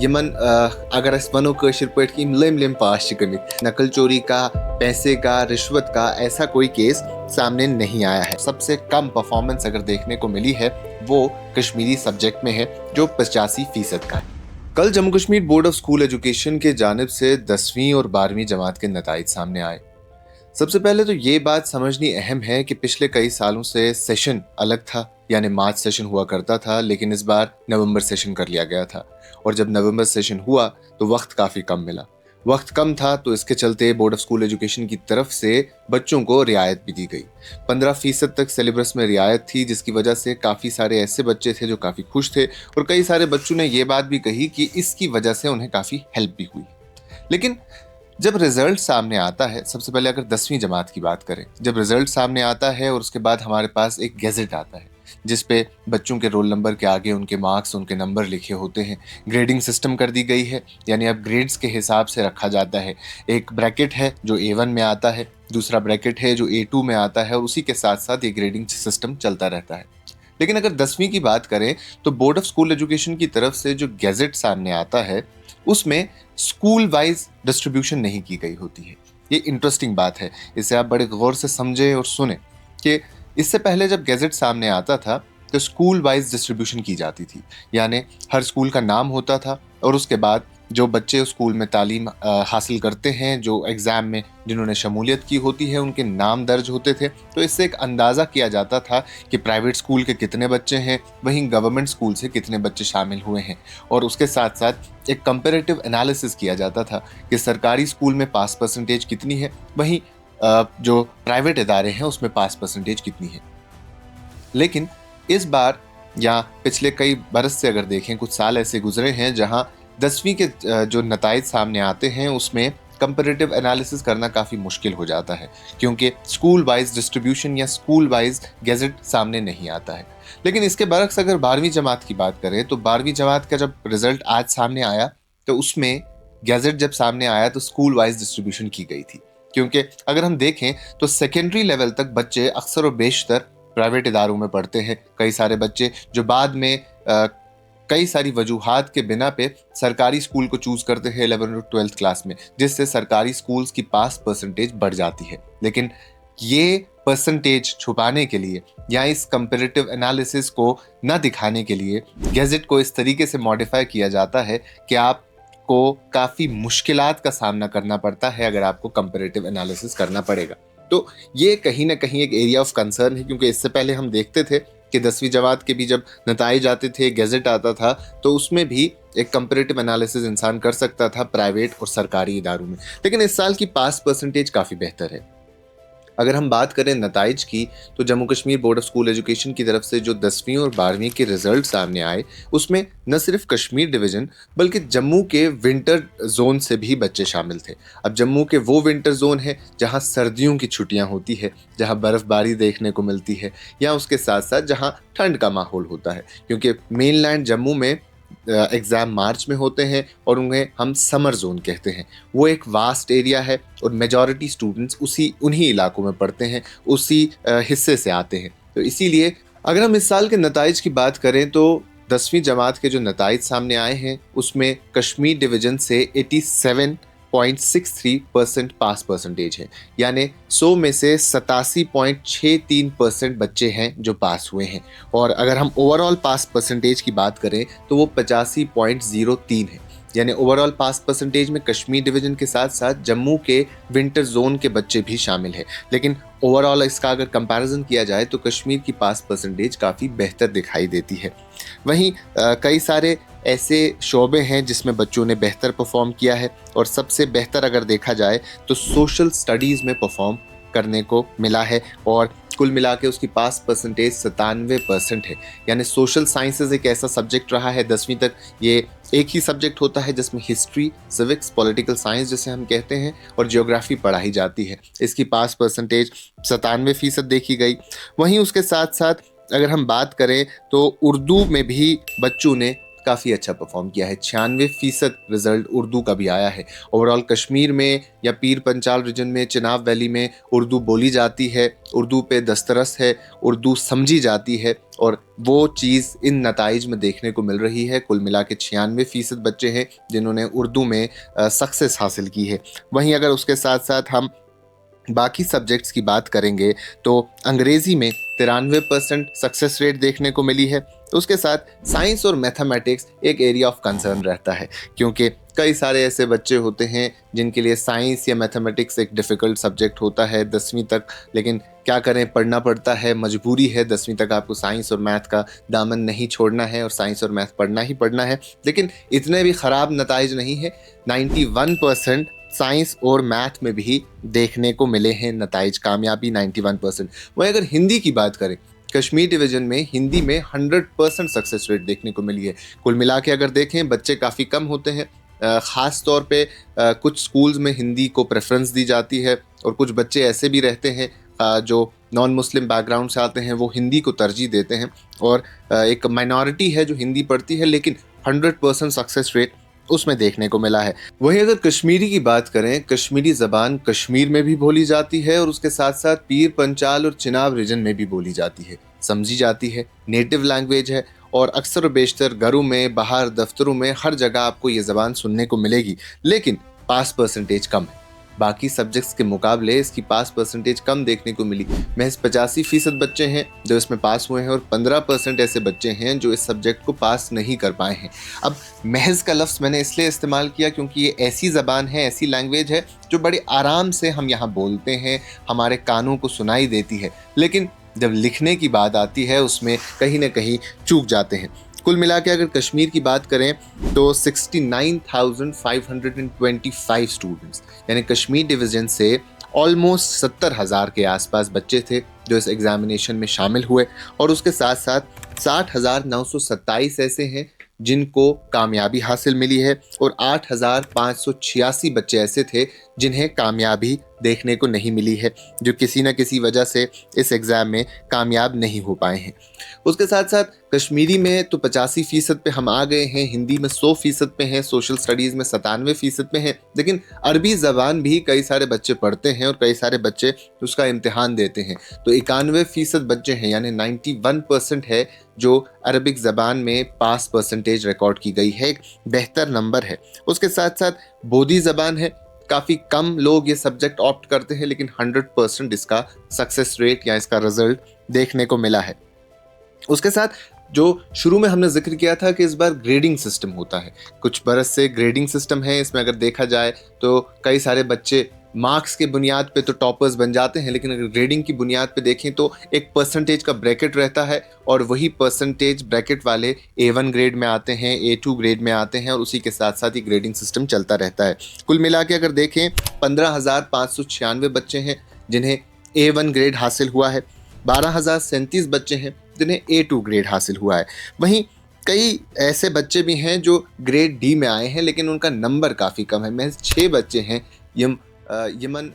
Yemen अगर अस वनो कशिर पट कि लम लम पास गमित नकल चोरी का, पैसे का, रिश्वत का ऐसा कोई केस सामने नहीं आया है। सबसे कम परफॉर्मेंस अगर देखने को मिली है वो कश्मीरी सब्जेक्ट में है, जो 85% का है। कल Jammu Kashmir board of school education के जानिब से 10वीं और 12वीं जमात के नताइज सामने आए। सबसे पहले तो ये बात समझनी अहम है कि पिछले कई सालों से सेशन अलग था, यानी मार्च सेशन हुआ करता था, लेकिन इस बार नवंबर सेशन कर लिया गया था। और जब नवंबर सेशन हुआ तो वक्त काफ़ी कम मिला। वक्त कम था तो इसके चलते बोर्ड ऑफ स्कूल एजुकेशन की तरफ से बच्चों को रियायत भी दी गई। 15% तक सिलेबस में रियायत थी, जिसकी वजह से काफ़ी सारे ऐसे बच्चे थे जो काफ़ी खुश थे, और कई सारे बच्चों ने ये बात भी कही कि इसकी वजह से उन्हें काफ़ी हेल्प भी हुई। लेकिन जब रिजल्ट सामने आता है, सबसे पहले अगर 10वीं जमात की बात करें, जब रिजल्ट सामने आता है और उसके बाद हमारे पास एक गैजेट आता है जिसपे बच्चों के रोल नंबर के आगे उनके मार्क्स, उनके नंबर लिखे होते हैं। ग्रेडिंग सिस्टम कर दी गई है, यानी अब ग्रेड्स के हिसाब से रखा जाता है। एक ब्रैकेट है जो A1 में आता है, दूसरा ब्रैकेट है जो A2 में आता है, और उसी के साथ साथ ये ग्रेडिंग सिस्टम चलता रहता है। लेकिन अगर 10वीं की बात करें तो बोर्ड ऑफ स्कूल एजुकेशन की तरफ से जो गैजेट सामने आता है उसमें स्कूल वाइज डिस्ट्रीब्यूशन नहीं की गई होती है। ये इंटरेस्टिंग बात है, इसे आप बड़े गौर से समझें और सुने कि इससे पहले जब गैजेट सामने आता था तो स्कूल वाइज डिस्ट्रीब्यूशन की जाती थी, यानी हर स्कूल का नाम होता था और उसके बाद जो बच्चे स्कूल में तालीम हासिल करते हैं, जो एग्ज़ाम में जिन्होंने शमूलियत की होती है, उनके नाम दर्ज होते थे। तो इससे एक अंदाज़ा किया जाता था कि प्राइवेट स्कूल के कितने बच्चे हैं, वहीं गवर्नमेंट स्कूल से कितने बच्चे शामिल हुए हैं। और उसके साथ साथ एक कंपैरेटिव एनालिसिस किया जाता था कि सरकारी स्कूल में पास परसेंटेज कितनी है, वहीं जो प्राइवेट इदारे हैं उसमें पास परसेंटेज कितनी है। लेकिन इस बार या पिछले कई बरस से अगर देखें, कुछ साल ऐसे गुजरे हैं जहां 10वीं के जो नताइज सामने आते हैं उसमें कंपैरेटिव एनालिसिस करना काफ़ी मुश्किल हो जाता है, क्योंकि स्कूल वाइज डिस्ट्रीब्यूशन या स्कूल वाइज गैजेट सामने नहीं आता है। लेकिन इसके बरक्स अगर 12वीं जमात की बात करें तो 12वीं जमात का जब रिजल्ट आज सामने आया तो उसमें गैजेट जब सामने आया तो स्कूल वाइज डिस्ट्रीब्यूशन की गई थी। क्योंकि अगर हम देखें तो सेकेंडरी लेवल तक बच्चे अक्सर और बेशतर प्राइवेट इदारों में पढ़ते हैं। कई सारे बच्चे जो बाद में कई सारी वजूहात के बिना पे सरकारी स्कूल को चूज करते हैं 11 और 12th क्लास में, जिससे सरकारी स्कूल्स की पास परसेंटेज बढ़ जाती है। लेकिन ये परसेंटेज छुपाने के लिए या इस कंपैरेटिव एनालिसिस को न दिखाने के लिए गैजेट को इस तरीके से मॉडिफाई किया जाता है कि आपको काफ़ी मुश्किलात का सामना करना पड़ता है अगर आपको कंपैरेटिव एनालिसिस करना पड़ेगा। तो ये कहीं ना कहीं एक एरिया ऑफ कंसर्न है, क्योंकि इससे पहले हम देखते थे कि 10वीं जमात के भी जब नताइज आते थे, गैजेट आता था, तो उसमें भी एक कंपैरेटिव एनालिसिस इंसान कर सकता था प्राइवेट और सरकारी इदारों में। लेकिन इस साल की पास परसेंटेज काफ़ी बेहतर है। अगर हम बात करें नताइज की तो Jammu Kashmir board of school education की तरफ से जो 10वीं और 12वीं के रिजल्ट सामने आए उसमें न सिर्फ कश्मीर डिवीज़न बल्कि जम्मू के विंटर जोन से भी बच्चे शामिल थे। अब जम्मू के वो विंटर जोन है जहां सर्दियों की छुट्टियां होती है, जहां बर्फ़बारी देखने को मिलती है, या उसके साथ साथ जहां ठंड का माहौल होता है, क्योंकि मेनलैंड जम्मू में एग्ज़ाम मार्च में होते हैं और उन्हें हम समर जोन कहते हैं। वो एक वास्ट एरिया है और मेजॉरिटी स्टूडेंट्स उन्हीं इलाकों में पढ़ते हैं, उसी हिस्से से आते हैं। तो इसीलिए अगर हम इस साल के नताइज की बात करें तो 10वीं जमात के जो नताइज सामने आए हैं उसमें कश्मीर डिवीज़न से 87.63% पास परसेंटेज है, यानी 100 में से 87.63% बच्चे हैं जो पास हुए हैं। और अगर हम ओवरऑल पास परसेंटेज की बात करें तो वो 85.03 है, यानी ओवरऑल पास परसेंटेज में कश्मीर डिवीज़न के साथ साथ जम्मू के विंटर जोन के बच्चे भी शामिल हैं। लेकिन ओवरऑल इसका अगर कंपैरिजन किया जाए तो कश्मीर की पास परसेंटेज काफ़ी बेहतर दिखाई देती है। वहीं कई सारे ऐसे शोबे हैं जिसमें बच्चों ने बेहतर परफॉर्म किया है, और सबसे बेहतर अगर देखा जाए तो सोशल स्टडीज़ में परफॉर्म करने को मिला है, और कुल मिला के उसकी पास परसेंटेज 97% है। यानी सोशल साइंसेज एक ऐसा सब्जेक्ट रहा है 10वीं तक, ये एक ही सब्जेक्ट होता है जिसमें हिस्ट्री, सिविक्स, पॉलिटिकल साइंस जिसे हम कहते हैं, और जियोग्राफी पढ़ाई जाती है। इसकी पास परसेंटेज 97% देखी गई। वहीं उसके साथ साथ अगर हम बात करें तो उर्दू में भी बच्चों ने काफ़ी अच्छा परफॉर्म किया है। 96% रिजल्ट उर्दू का भी आया है। ओवरऑल कश्मीर में या पीर पंचाल रीजन में, चिनाब वैली में उर्दू बोली जाती है, उर्दू पे दस्तरस है, उर्दू समझी जाती है और वो चीज़ इन नताइज में देखने को मिल रही है। कुल मिला के 96% बच्चे हैं जिन्होंने उर्दू में सक्सेस हासिल की है। वहीं अगर उसके साथ साथ हम बाकी सब्जेक्ट्स की बात करेंगे तो अंग्रेज़ी में 93% सक्सेस रेट देखने को मिली है। उसके साथ साइंस और मैथमेटिक्स एक एरिया ऑफ कंसर्न रहता है, क्योंकि कई सारे ऐसे बच्चे होते हैं जिनके लिए साइंस या मैथमेटिक्स एक डिफ़िकल्ट सब्जेक्ट होता है 10वीं तक, लेकिन क्या करें, पढ़ना पड़ता है, मजबूरी है। 10वीं तक आपको साइंस और मैथ का दामन नहीं छोड़ना है और साइंस और मैथ पढ़ना ही पढ़ना है। लेकिन इतने भी ख़राब नताइज नहीं है। 91% साइंस और मैथ में भी देखने को मिले हैं नताइज, कामयाबी 91%। वहीं अगर हिंदी की बात करें, कश्मीर डिवीज़न में हिंदी में 100% सक्सेस रेट देखने को मिली है। कुल मिला के अगर देखें, बच्चे काफ़ी कम होते हैं। ख़ास तौर पे कुछ स्कूल्स में हिंदी को प्रेफरेंस दी जाती है और कुछ बच्चे ऐसे भी रहते हैं जो नॉन मुस्लिम बैकग्राउंड से आते हैं, वो हिंदी को तरजीह देते हैं और एक माइनॉरिटी है जो हिंदी पढ़ती है, लेकिन 100% सक्सेस रेट उसमें देखने को मिला है। वहीं अगर कश्मीरी की बात करें, कश्मीरी ज़बान कश्मीर में भी बोली जाती है और उसके साथ साथ पीर पंचाल और चिनाब रीजन में भी बोली जाती है, समझी जाती है, नेटिव लैंग्वेज है और अक्सर और बेशतर घरों में, बाहर दफ्तरों में, हर जगह आपको ये ज़बान सुनने को मिलेगी। लेकिन पास परसेंटेज कम है। बाकी सब्जेक्ट्स के मुकाबले इसकी पास परसेंटेज कम देखने को मिली। महज 85% बच्चे हैं जो इसमें पास हुए हैं और 15% ऐसे बच्चे हैं जो इस सब्जेक्ट को पास नहीं कर पाए हैं। अब महज का लफ्ज़ मैंने इसलिए इस्तेमाल किया क्योंकि ये ऐसी ज़बान है, ऐसी लैंग्वेज है जो बड़े आराम से हम यहाँ बोलते हैं, हमारे कानों को सुनाई देती है, लेकिन जब लिखने की बात आती है उसमें कहीं ना कहीं चूक जाते हैं। कुल मिला के अगर कश्मीर की बात करें तो 69,525 स्टूडेंट्स, यानी कश्मीर डिवीज़न से ऑलमोस्ट 70,000 के आसपास बच्चे थे जो इस एग्जामिनेशन में शामिल हुए और उसके साथ साथ 60,927 ऐसे हैं जिनको कामयाबी हासिल मिली है और 8,586 बच्चे ऐसे थे जिन्हें कामयाबी देखने को नहीं मिली है, जो किसी न किसी वजह से इस एग्ज़ाम में कामयाब नहीं हो पाए हैं। उसके साथ साथ कश्मीरी में तो 85% पे हम आ गए हैं, हिंदी में 100% पे हैं, सोशल स्टडीज़ में 97% पे हैं, लेकिन अरबी ज़बान भी कई सारे बच्चे पढ़ते हैं और कई सारे बच्चे उसका इम्तिहान देते हैं। तो 91% बच्चे हैं, यानी 91% है जो अरबिक ज़बान में पास परसेंटेज रिकॉर्ड की गई है, एक बेहतर नंबर है। उसके साथ साथ बोधी ज़बान है, काफ़ी कम लोग ये सब्जेक्ट ऑप्ट करते हैं, लेकिन 100% इसका सक्सेस रेट या इसका रिजल्ट देखने को मिला है। उसके साथ जो शुरू में हमने जिक्र किया था कि इस बार ग्रेडिंग सिस्टम होता है, कुछ बरस से ग्रेडिंग सिस्टम है। इसमें अगर देखा जाए तो कई सारे बच्चे मार्क्स के बुनियाद पे तो टॉपर्स बन जाते हैं, लेकिन अगर ग्रेडिंग की बुनियाद पे देखें तो एक परसेंटेज का ब्रैकेट रहता है और वही परसेंटेज ब्रैकेट वाले A1 ग्रेड में आते हैं, A2 ग्रेड में आते हैं और उसी के साथ साथ ही ग्रेडिंग सिस्टम चलता रहता है। कुल मिला के अगर देखें 15,596 बच्चे हैं जिन्हें A1 ग्रेड हासिल हुआ है, 12,037 बच्चे हैं जिन्हें A2 ग्रेड हासिल हुआ है। वहीं कई ऐसे बच्चे भी हैं जो ग्रेड D में आए हैं लेकिन उनका नंबर काफ़ी कम है। महज 6 बच्चे हैं यमन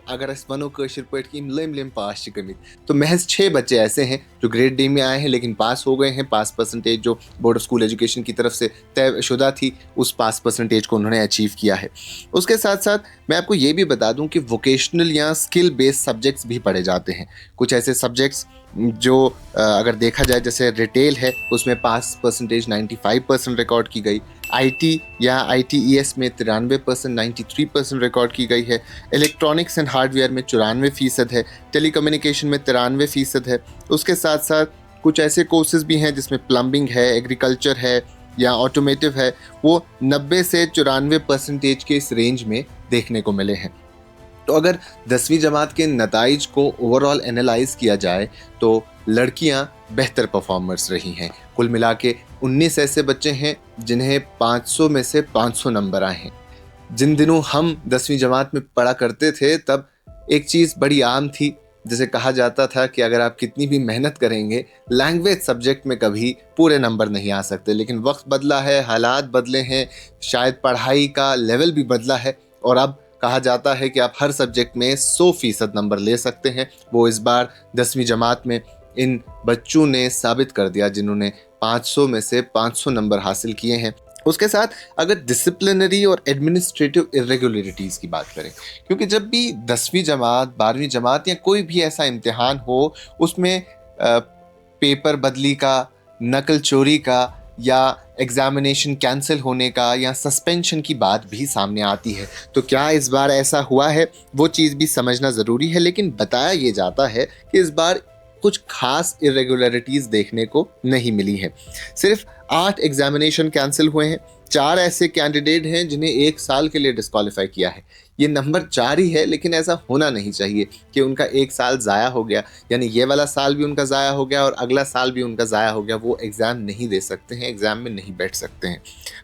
अगर अस वनो कशिर पट कि लम लम पास गमित, तो महज 6 बच्चे ऐसे हैं जो ग्रेड डी में आए हैं लेकिन पास हो गए हैं। पास परसेंटेज जो बोर्ड ऑफ स्कूल एजुकेशन की तरफ से तयशुदा थी उस पास परसेंटेज को उन्होंने अचीव किया है। उसके साथ साथ मैं आपको ये भी बता दूं कि वोकेशनल या स्किल बेस्ड सब्जेक्ट्स भी पढ़े जाते हैं। कुछ ऐसे सब्जेक्ट्स जो अगर देखा जाए जैसे रिटेल है उसमें पास परसेंटेज 95% रिकॉर्ड की गई, IT या ITES में 93%, 93% रिकॉर्ड की गई है, इलेक्ट्रॉनिक्स एंड हार्डवेयर में 94% है, टेलीकम्युनिकेशन में 93% है। उसके साथ साथ कुछ ऐसे कोर्सेज भी हैं जिसमें प्लम्बिंग है, एग्रीकल्चर है या ऑटोमेटिव है, वो 90 से 94% के इस रेंज में देखने को मिले हैं। तो अगर 10वीं जमात के नताइज को ओवरऑल एनालाइज किया जाए तो लड़कियां बेहतर परफॉर्मर्स रही हैं। कुल मिला के 19 ऐसे बच्चे हैं जिन्हें 500 में से 500 नंबर आए हैं। जिन दिनों हम 10वीं जमात में पढ़ा करते थे तब एक चीज़ बड़ी आम थी, जैसे कहा जाता था कि अगर आप कितनी भी मेहनत करेंगे लैंग्वेज सब्जेक्ट में कभी पूरे नंबर नहीं आ सकते। लेकिन वक्त बदला है, हालात बदले हैं, शायद पढ़ाई का लेवल भी बदला है और अब कहा जाता है कि आप हर सब्जेक्ट में 100% नंबर ले सकते हैं। वो इस बार 10वीं जमात में इन बच्चों ने साबित कर दिया जिन्होंने 500 में से 500 नंबर हासिल किए हैं। उसके साथ अगर डिसिप्लिनरी और एडमिनिस्ट्रेटिव इरेगुलरिटीज़ की बात करें, क्योंकि जब भी 10वीं जमात 12वीं जमात या कोई भी ऐसा इम्तिहान हो उसमें पेपर बदली का, नकल चोरी का या एग्जामिनेशन कैंसिल होने का या सस्पेंशन की बात भी सामने आती है। तो क्या इस बार ऐसा हुआ है, वो चीज़ भी समझना ज़रूरी है। लेकिन बताया ये जाता है कि इस बार कुछ खास इरेगुलरिटीज़ देखने को नहीं मिली हैं। सिर्फ 8 एग्जामिनेशन कैंसिल हुए हैं। 4 ऐसे कैंडिडेट हैं जिन्हें 1 साल के लिए डिस्क्वालीफाई किया है। ये नंबर 4 ही है, लेकिन ऐसा होना नहीं चाहिए कि उनका 1 साल ज़ाया हो गया, यानी ये वाला साल भी उनका ज़ाया हो गया और अगला साल भी उनका ज़ाया हो गया। वो एग्ज़ाम नहीं दे सकते हैं, एग्ज़ाम में नहीं बैठ सकते हैं।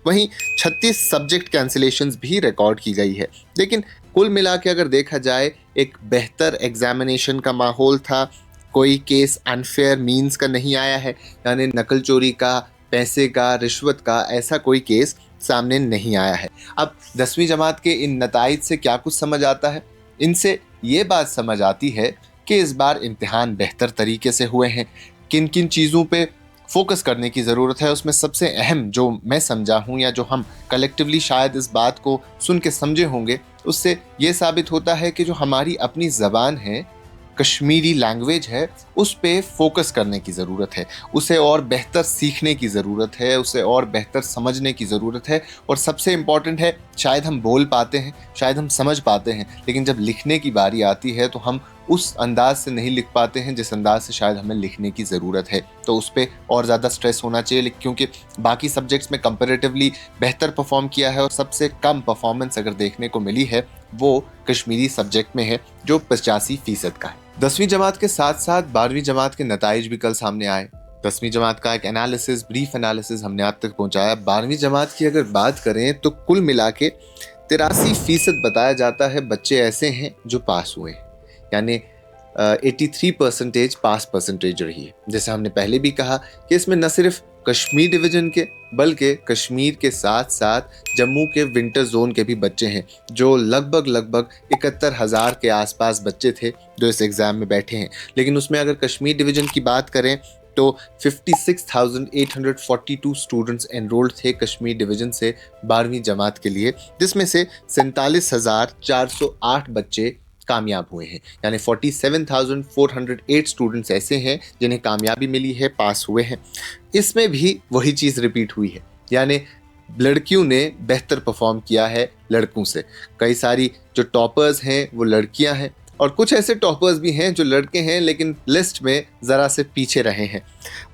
वहीं 36 सब्जेक्ट कैंसिलेशंस भी रिकॉर्ड की गई है। लेकिन कुल मिला के अगर देखा जाए, एक बेहतर एग्जामिनेशन का माहौल था। कोई केस अनफेयर मीन्स का नहीं आया है, यानी नकल चोरी का, पैसे का, रिश्वत का ऐसा कोई केस सामने नहीं आया है। अब 10वीं जमात के इन नताइज से क्या कुछ समझ आता है? इनसे ये बात समझ आती है कि इस बार इम्तिहान बेहतर तरीके से हुए हैं। किन किन चीज़ों पे फोकस करने की ज़रूरत है, उसमें सबसे अहम जो मैं समझा हूँ या जो हम कलेक्टिवली शायद इस बात को सुन के समझे होंगे, उससे ये साबित होता है कि जो हमारी अपनी ज़बान है, कश्मीरी लैंग्वेज है, उस पे फोकस करने की ज़रूरत है। उसे और बेहतर सीखने की ज़रूरत है, उसे और बेहतर समझने की ज़रूरत है। और सबसे इम्पॉर्टेंट है, शायद हम बोल पाते हैं, शायद हम समझ पाते हैं, लेकिन जब लिखने की बारी आती है तो हम उस अंदाज से नहीं लिख पाते हैं जिस अंदाज से शायद हमें लिखने की ज़रूरत है। तो उस पर और ज़्यादा स्ट्रेस होना चाहिए, क्योंकि बाकी सब्जेक्ट्स में कंपैरेटिवली बेहतर परफॉर्म किया है और सबसे कम परफॉर्मेंस अगर देखने को मिली है वो कश्मीरी सब्जेक्ट में है, जो 85% का है। 10वीं जमात के साथ साथ 12वीं जमात के नताइज भी कल सामने आए। 10वीं जमात का एक एनालिसिस, ब्रीफ एनालिसिस हमने आप तक पहुंचाया। 12वीं जमात की अगर बात करें तो कुल मिला के 83% बताया जाता है बच्चे ऐसे हैं जो पास हुए हैं, यानी 83% पास परसेंटेज रही है। जैसे हमने पहले भी कहा कि इसमें न सिर्फ कश्मीर डिवीजन के बल्कि कश्मीर के साथ साथ जम्मू के विंटर जोन के भी बच्चे हैं, जो लगभग 71,000 के आसपास बच्चे थे जो इस एग्ज़ाम में बैठे हैं। लेकिन उसमें अगर कश्मीर डिवीजन की बात करें तो 56,842 स्टूडेंट्स एनरोल्ड थे कश्मीर डिवीजन से 12वीं जमात के लिए, जिसमें से 47,408 बच्चे कामयाब हुए हैं। यानी 47,408 स्टूडेंट्स ऐसे हैं जिन्हें कामयाबी मिली है, पास हुए हैं। इसमें भी वही चीज़ रिपीट हुई है, यानी लड़कियों ने बेहतर परफॉर्म किया है लड़कों से। कई सारी जो टॉपर्स हैं वो लड़कियां हैं और कुछ ऐसे टॉपर्स भी हैं जो लड़के हैं लेकिन लिस्ट में ज़रा से पीछे रहे हैं।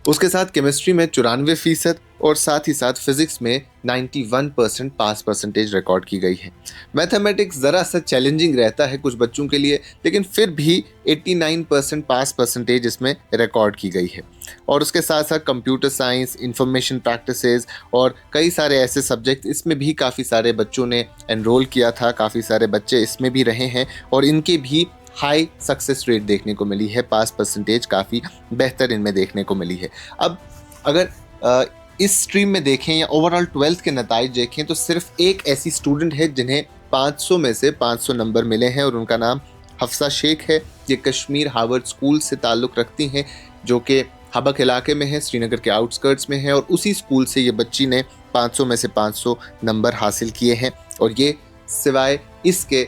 उसके साथ केमिस्ट्री में 94% और साथ ही साथ फिजिक्स में 91% पास परसेंटेज रिकॉर्ड की गई है। मैथमेटिक्स ज़रा सा चैलेंजिंग रहता है कुछ बच्चों के लिए, लेकिन फिर भी 89% पास परसेंटेज इसमें रिकॉर्ड की गई है। और उसके साथ साथ कंप्यूटर साइंस, इंफॉर्मेशन प्रैक्टिसेस और कई सारे ऐसे सब्जेक्ट, इसमें भी काफ़ी सारे बच्चों ने एनरोल किया था, काफ़ी सारे बच्चे इसमें भी रहे हैं और इनके भी हाई सक्सेस रेट देखने को मिली है। पास परसेंटेज काफ़ी बेहतर इनमें देखने को मिली है। अब अगर इस स्ट्रीम में देखें या ओवरऑल 12th के नताइज देखें तो सिर्फ एक ऐसी स्टूडेंट है जिन्हें 500 में से 500 नंबर मिले हैं और उनका नाम हफ्सा शेख है। ये कश्मीर हार्वर्ड स्कूल से ताल्लुक़ रखती हैं, जो कि हबक इलाके में है, श्रीनगर के आउटस्कर्ट्स में है। और उसी स्कूल से ये बच्ची ने 500 में से 500 नंबर हासिल किए हैं। और ये सिवाय इसके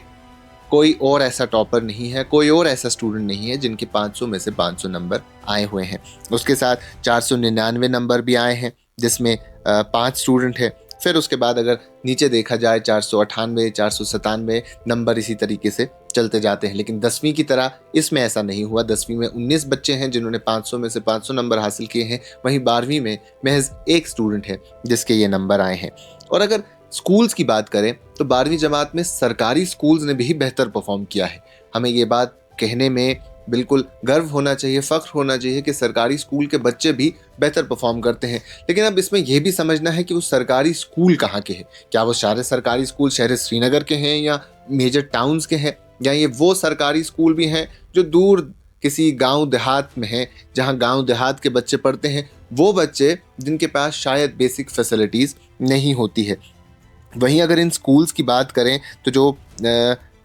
कोई और ऐसा टॉपर नहीं है, कोई और ऐसा स्टूडेंट नहीं है जिनके 500 में से 500 नंबर आए हुए हैं। उसके साथ 499 नंबर भी आए हैं, जिसमें 5 स्टूडेंट हैं। फिर उसके बाद अगर नीचे देखा जाए 498, 497 नंबर इसी तरीके से चलते जाते हैं। लेकिन 10वीं की तरह इसमें ऐसा नहीं हुआ। 10वीं में 19 बच्चे हैं जिन्होंने 500 में से 500 नंबर हासिल किए हैं। वहीं 12वीं में महज एक स्टूडेंट है जिसके ये नंबर आए हैं। और अगर स्कूल्स की बात करें तो 12वीं जमात में सरकारी स्कूल्स ने भी बेहतर परफॉर्म किया है। हमें ये बात कहने में बिल्कुल गर्व होना चाहिए, फ़ख्र होना चाहिए कि सरकारी स्कूल के बच्चे भी बेहतर परफॉर्म करते हैं। लेकिन अब इसमें यह भी समझना है कि वो सरकारी स्कूल कहाँ के हैं। क्या वो सारे सरकारी स्कूल शहर श्रीनगर के हैं या मेजर टाउन्स के हैं, या ये वो सरकारी स्कूल भी हैं जो दूर किसी गांव देहात में हैं, जहां गांव देहात के बच्चे पढ़ते हैं, वो बच्चे जिनके पास शायद बेसिक फैसिलिटीज़ नहीं होती है। वहीं अगर इन स्कूल्स की बात करें तो जो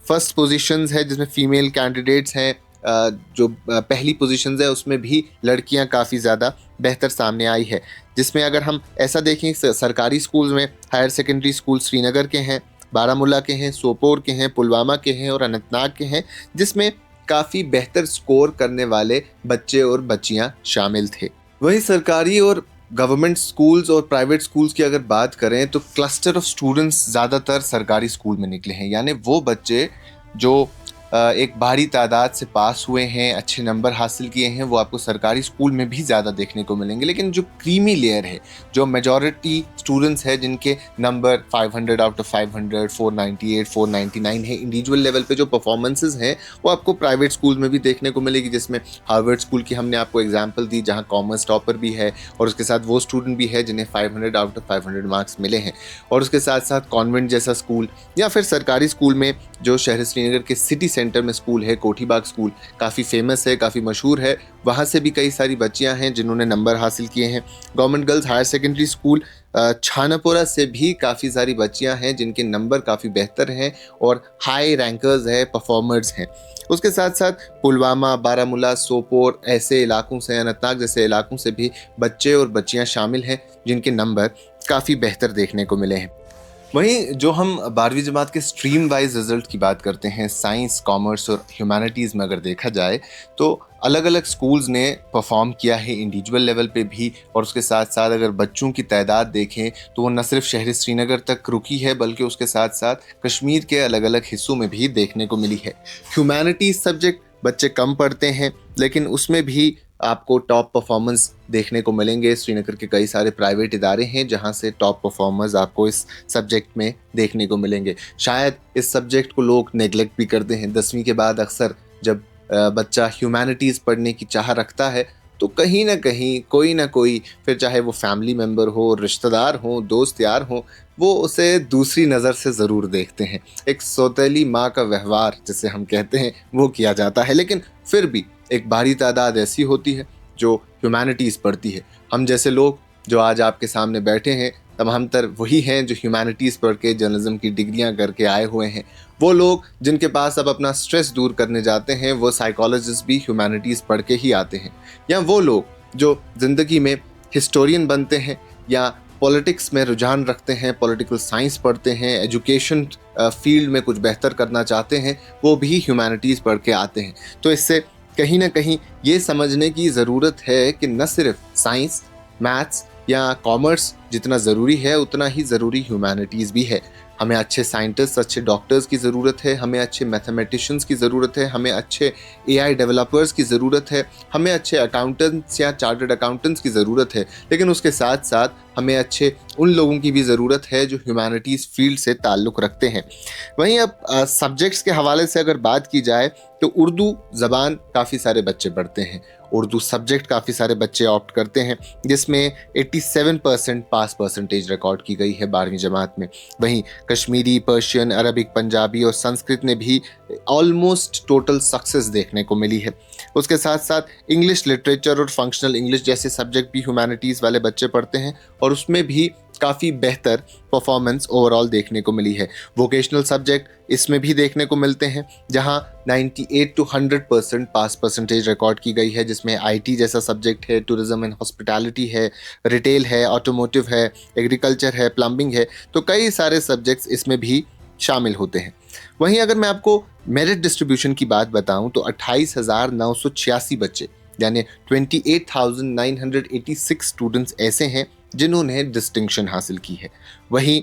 फर्स्ट पोजीशंस है जिसमें फ़ीमेल कैंडिडेट्स हैं जो पहली पोजीशंस है उसमें भी लड़कियां काफ़ी ज़्यादा बेहतर सामने आई है। जिसमें अगर हम ऐसा देखें, सरकारी स्कूल में हायर सेकेंडरी स्कूल श्रीनगर के हैं, बारामूला के हैं, सोपोर के हैं, पुलवामा के हैं और अनंतनाग के हैं, जिसमें काफ़ी बेहतर स्कोर करने वाले बच्चे और बच्चियां शामिल थे। वहीं सरकारी और गवर्नमेंट स्कूल्स और प्राइवेट स्कूल्स की अगर बात करें तो क्लस्टर ऑफ स्टूडेंट्स ज़्यादातर सरकारी स्कूल में निकले हैं, यानी वो बच्चे जो एक भारी तादाद से पास हुए हैं, अच्छे नंबर हासिल किए हैं, वो आपको सरकारी स्कूल में भी ज़्यादा देखने को मिलेंगे। लेकिन जो क्रीमी लेयर है, जो मेजॉरिटी स्टूडेंट्स हैं जिनके नंबर 500 आउट ऑफ 500, 498, 499 है, इंडिविजुअल लेवल पे जो परफॉर्मेंसेज हैं वो आपको प्राइवेट स्कूल में भी देखने को मिलेगी। जिसमें हार्वर्ड स्कूल की हमने आपको एग्जाम्पल दी, जहाँ कॉमर्स टॉपर भी है और उसके साथ वो स्टूडेंट भी है जिन्हें 500 आउट ऑफ 500 मार्क्स मिले हैं। और उसके साथ साथ कॉन्वेंट जैसा स्कूल या फिर सरकारी स्कूल में जो शहर श्रीनगर के सिटी सेंटर में स्कूल है, कोठीबाग स्कूल, काफ़ी फेमस है, काफ़ी मशहूर है, वहाँ से भी कई सारी बच्चियाँ हैं जिन्होंने नंबर हासिल किए हैं। Government girls higher secondary school Chhanapura से भी काफ़ी सारी बच्चियाँ हैं जिनके नंबर काफ़ी बेहतर हैं और हाई रैंकर्स है, परफॉर्मर्स हैं। उसके साथ साथ पुलवामा, बारामूला, सोपोर ऐसे इलाकों से, अनंतनाग जैसे इलाकों से भी बच्चे और बच्चियाँ शामिल हैं जिनके नंबर काफ़ी बेहतर देखने को मिले हैं। वहीं जो हम 12वीं जमात के स्ट्रीम वाइज रिजल्ट की बात करते हैं, साइंस, कॉमर्स और ह्यूमैनिटीज़ में अगर देखा जाए तो अलग अलग स्कूल्स ने परफॉर्म किया है इंडिविजुअल लेवल पे भी। और उसके साथ साथ अगर बच्चों की तादाद देखें तो वो न सिर्फ शहर श्रीनगर तक रुकी है बल्कि उसके साथ साथ कश्मीर के अलग अलग हिस्सों में भी देखने को मिली है। ह्यूमैनिटीज़ सब्जेक्ट बच्चे कम पढ़ते हैं, लेकिन उसमें भी आपको टॉप परफॉर्मेंस देखने को मिलेंगे। श्रीनगर के कई सारे प्राइवेट इदारे हैं जहां से टॉप परफॉर्मर्स आपको इस सब्जेक्ट में देखने को मिलेंगे। शायद इस सब्जेक्ट को लोग नेगलेक्ट भी करते हैं। 10वीं के बाद अक्सर जब बच्चा ह्यूमैनिटीज़ पढ़ने की चाह रखता है तो कहीं ना कहीं कोई ना कोई, फिर चाहे वो फैमिली मेम्बर हो, रिश्तेदार हो, दोस्त यार हो, वो उसे दूसरी नज़र से ज़रूर देखते हैं। एक सौतेली माँ का व्यवहार जिसे हम कहते हैं वो किया जाता है। लेकिन फिर भी एक भारी तादाद ऐसी होती है जो ह्यूमैनिटीज़ पढ़ती है। हम जैसे लोग जो आज आपके सामने बैठे हैं तमाम तर वही हैं जो ह्यूमैनिटीज़ पढ़ के जर्नलिज्म की डिग्रियां करके आए हुए हैं। वो लोग जिनके पास अब अपना स्ट्रेस दूर करने जाते हैं, वो साइकोलॉजिस्ट भी ह्यूमैनिटीज़ पढ़ के ही आते हैं। या वो लोग जो ज़िंदगी में हिस्टोरियन बनते हैं या पॉलिटिक्स में रुझान रखते हैं, पॉलिटिकल साइंस पढ़ते हैं, एजुकेशन फील्ड में कुछ बेहतर करना चाहते हैं, वो भी ह्यूमैनिटीज़ पढ़ के आते हैं। तो इससे कहीं ना कहीं ये समझने की ज़रूरत है कि न सिर्फ साइंस, मैथ्स या कॉमर्स जितना ज़रूरी है उतना ही ज़रूरी ह्यूमैनिटीज़ भी है। हमें अच्छे साइंटिस्ट, अच्छे डॉक्टर्स की ज़रूरत है, हमें अच्छे मैथमेटिशियंस की ज़रूरत है, हमें अच्छे AI डेवलपर्स की ज़रूरत है, हमें अच्छे अकाउंटेंट्स या चार्टर्ड अकाउंटेंट्स की ज़रूरत है। लेकिन उसके साथ साथ हमें अच्छे उन लोगों की भी ज़रूरत है जो ह्यूमैनिटीज़ फील्ड से ताल्लुक़ रखते हैं। वहीं अब सब्जेक्ट्स के हवाले से अगर बात की जाए तो उर्दू ज़बान काफ़ी सारे बच्चे पढ़ते हैं, उर्दू सब्जेक्ट काफ़ी सारे बच्चे ऑप्ट करते हैं, जिसमें 87% पास परसेंटेज रिकॉर्ड की गई है 12वीं जमात में। वहीं कश्मीरी, पर्शियन, अरबिक, पंजाबी और संस्कृत ने भी ऑलमोस्ट टोटल सक्सेस देखने को मिली है। उसके साथ साथ इंग्लिश लिटरेचर और फंक्शनल इंग्लिश जैसे सब्जेक्ट भी ह्यूमैनिटीज़ वाले बच्चे पढ़ते हैं और उसमें भी काफ़ी बेहतर परफॉर्मेंस ओवरऑल देखने को मिली है। वोकेशनल सब्जेक्ट इसमें भी देखने को मिलते हैं जहां 98 to 100% पास परसेंटेज रिकॉर्ड की गई है, जिसमें IT जैसा सब्जेक्ट है, टूरिज्म एंड हॉस्पिटैलिटी है, रिटेल है, ऑटोमोटिव है, एग्रीकल्चर है, प्लम्बिंग है। तो कई सारे सब्जेक्ट्स इसमें भी शामिल होते हैं। वहीं अगर मैं आपको मेरिट डिस्ट्रीब्यूशन की बात बताऊं तो 28,986 बच्चे यानी 28,986 स्टूडेंट्स ऐसे हैं जिन्होंने डिस्टिंक्शन हासिल की है। वहीं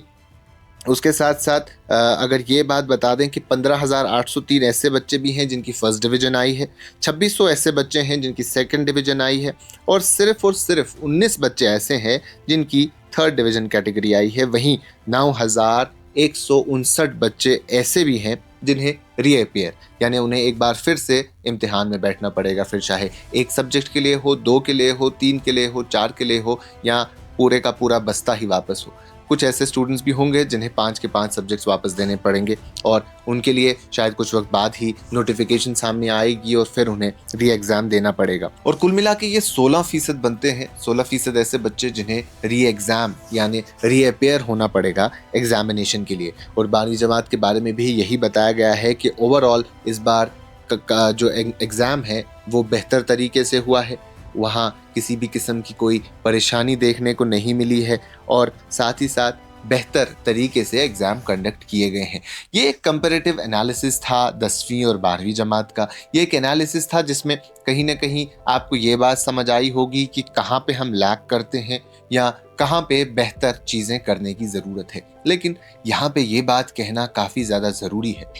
उसके साथ साथ अगर ये बात बता दें कि 15,803 ऐसे बच्चे भी हैं जिनकी फर्स्ट डिवीज़न आई है, 2600 ऐसे बच्चे हैं जिनकी सेकंड डिवीज़न आई है और सिर्फ 19 बच्चे ऐसे हैं जिनकी थर्ड डिवीज़न कैटेगरी आई है। वहीं 9,159 बच्चे ऐसे भी हैं जिन्हें रीअपियर यानी उन्हें एक बार फिर से इम्तिहान में बैठना पड़ेगा, फिर चाहे एक सब्जेक्ट के लिए हो, 2 के लिए हो, 3 के लिए हो, 4 के लिए हो या पूरे का पूरा बस्ता ही वापस हो। कुछ ऐसे स्टूडेंट्स भी होंगे जिन्हें 5 के 5 सब्जेक्ट्स वापस देने पड़ेंगे और उनके लिए शायद कुछ वक्त बाद ही नोटिफिकेशन सामने आएगी और फिर उन्हें री एग्ज़ाम देना पड़ेगा। और कुल मिला के ये 16% बनते हैं, 16% ऐसे बच्चे जिन्हें री एग्ज़ाम यानी रीअपेयर होना पड़ेगा एग्जामिनेशन के लिए। और 12वीं जमात के बारे में भी यही बताया गया है कि ओवरऑल इस बार जो एग्ज़ाम है वो बेहतर तरीके से हुआ है, वहाँ किसी भी किस्म की कोई परेशानी देखने को नहीं मिली है और साथ ही साथ बेहतर तरीके से एग्ज़ाम कंडक्ट किए गए हैं। ये एक कंपैरेटिव एनालिसिस था 10वीं और 12वीं जमात का। ये एक एनालिसिस था जिसमें कहीं न कहीं आपको ये बात समझ आई होगी कि कहाँ पे हम लैग करते हैं या कहाँ पे बेहतर चीज़ें करने की ज़रूरत है। लेकिन यहाँ पे ये बात कहना काफ़ी ज़्यादा ज़रूरी है।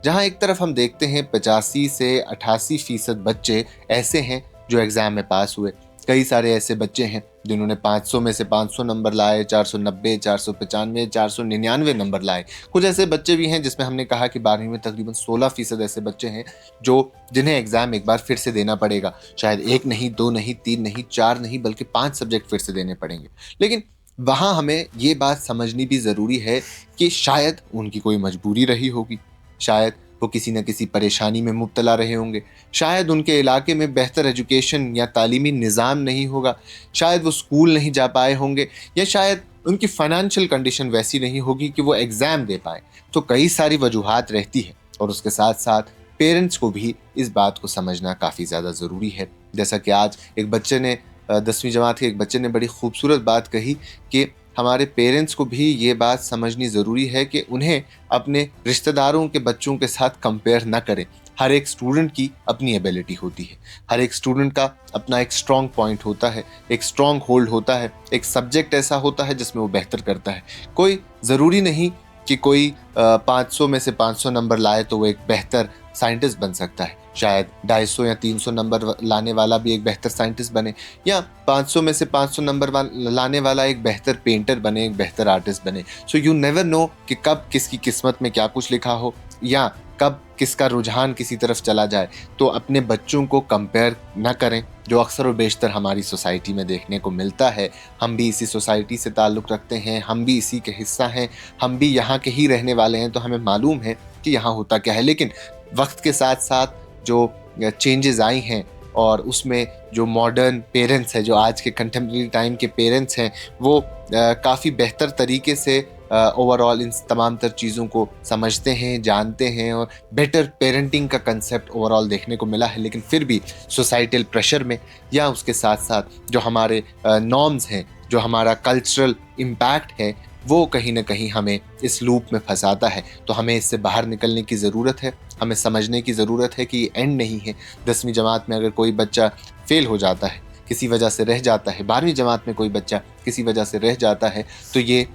जहाँ एक तरफ हम देखते हैं 85 से 88% बच्चे ऐसे हैं जो एग्ज़ाम में पास हुए। कई सारे ऐसे बच्चे हैं जिन्होंने 500 में से 500 नंबर लाए, 490, 495, 499 नंबर लाए। कुछ ऐसे बच्चे भी हैं जिसमें हमने कहा कि 12वीं में तकरीबन 16% ऐसे बच्चे हैं जिन्हें एग्ज़ाम एक बार फिर से देना पड़ेगा। शायद 1 नहीं, 2 नहीं, 3 नहीं, 4 नहीं, बल्कि 5 सब्जेक्ट फिर से देने पड़ेंगे। लेकिन वहाँ हमें ये बात समझनी भी ज़रूरी है कि शायद उनकी कोई मजबूरी रही होगी, शायद वो किसी न किसी परेशानी में मुब्तला रहे होंगे, शायद उनके इलाके में बेहतर एजुकेशन या तालीमी निज़ाम नहीं होगा, शायद वो स्कूल नहीं जा पाए होंगे या शायद उनकी फाइनेंशियल कंडीशन वैसी नहीं होगी कि वो एग्ज़ाम दे पाए। तो कई सारी वजूहात रहती है और उसके साथ साथ पेरेंट्स को भी इस बात को समझना काफ़ी ज़्यादा ज़रूरी है। जैसा कि आज एक बच्चे ने 10वीं जमात के एक बच्चे ने बड़ी खूबसूरत बात कही कि हमारे पेरेंट्स को भी ये बात समझनी ज़रूरी है कि उन्हें अपने रिश्तेदारों के बच्चों के साथ कंपेयर ना करें। हर एक स्टूडेंट की अपनी एबिलिटी होती है, हर एक स्टूडेंट का अपना एक स्ट्रॉन्ग पॉइंट होता है, एक स्ट्रॉन्ग होल्ड होता है, एक सब्जेक्ट ऐसा होता है जिसमें वो बेहतर करता है। कोई ज़रूरी नहीं कि कोई 500 में से 500 नंबर लाए तो वो एक बेहतर साइंटिस्ट बन सकता है। शायद 250 या 300 नंबर लाने वाला भी एक बेहतर साइंटिस्ट बने या 500 में से 500 नंबर लाने वाला एक बेहतर पेंटर बने, एक बेहतर आर्टिस्ट बने। सो यू नेवर नो कि कब किसकी किस्मत में क्या कुछ लिखा हो या कब किसका रुझान किसी तरफ चला जाए। तो अपने बच्चों को कंपेयर ना करें, जो अक्सर और बेशतर हमारी सोसाइटी में देखने को मिलता है। हम भी इसी सोसाइटी से ताल्लुक़ रखते हैं, हम भी इसी के हिस्सा हैं, हम भी यहाँ के ही रहने वाले हैं, तो हमें मालूम है कि यहाँ होता क्या है। लेकिन वक्त के साथ साथ जो चेंजेस आई हैं और उसमें जो मॉडर्न पेरेंट्स हैं, जो आज के कंटेम्प्रेरी टाइम के पेरेंट्स हैं, वो काफ़ी बेहतर तरीके से ओवरऑल इन तमाम तर चीज़ों को समझते हैं, जानते हैं और बेटर पेरेंटिंग का कंसेप्ट ओवरऑल देखने को मिला है। लेकिन फिर भी सोसाइटल प्रेशर में या उसके साथ साथ जो हमारे नॉर्म्स हैं, जो हमारा कल्चरल इम्पैक्ट है, वो कहीं ना कहीं हमें इस लूप में फंसाता है। तो हमें इससे बाहर निकलने की ज़रूरत है। हमें समझने की ज़रूरत है कि ये एंड नहीं है। 10वीं जमात में अगर कोई बच्चा फेल हो जाता है, किसी वजह से रह जाता है, 12वीं जमात में कोई बच्चा किसी वजह से रह जाता है, तो ये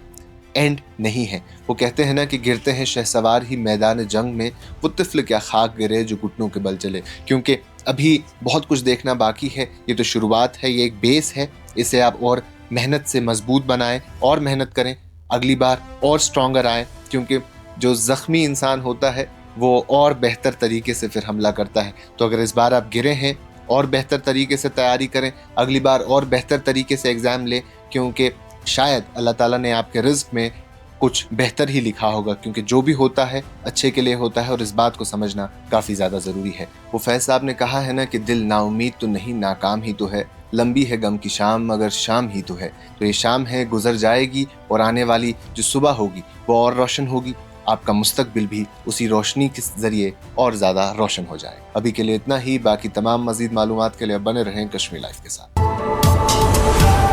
एंड नहीं है। वो कहते हैं ना कि गिरते हैं शहसवार ही मैदान जंग में, वो तिफल क्या खाक गिरे जो घुटनों के बल चले। क्योंकि अभी बहुत कुछ देखना बाकी है। ये तो शुरुआत है, ये एक बेस है। इसे आप और मेहनत से मजबूत बनाएं और मेहनत करें, अगली बार और स्ट्रॉन्गर आए। क्योंकि जो ज़ख्मी इंसान होता है वो और बेहतर तरीके से फिर हमला करता है। तो अगर इस बार आप गिरे हैं, और बेहतर तरीके से तैयारी करें, अगली बार और बेहतर तरीके से एग्ज़ाम लें, क्योंकि शायद अल्लाह ताला ने आपके रिज़्क़ में कुछ बेहतर ही लिखा होगा। क्योंकि जो भी होता है अच्छे के लिए होता है और इस बात को समझना काफ़ी ज़्यादा ज़रूरी है। वो फैज़ साहब ने कहा है ना कि दिल नाउमीद तो नहीं, नाकाम ही तो है, लंबी है गम की शाम मगर शाम ही तो है। तो ये शाम है, गुजर जाएगी और आने वाली जो सुबह होगी वो और रोशन होगी। आपका मुस्तकबिल भी उसी रोशनी के ज़रिए और ज़्यादा रोशन हो जाए। अभी के लिए इतना ही। बाकी तमाम मज़ीद मालूमात के लिए बने रहें कश्मीर लाइफ के साथ।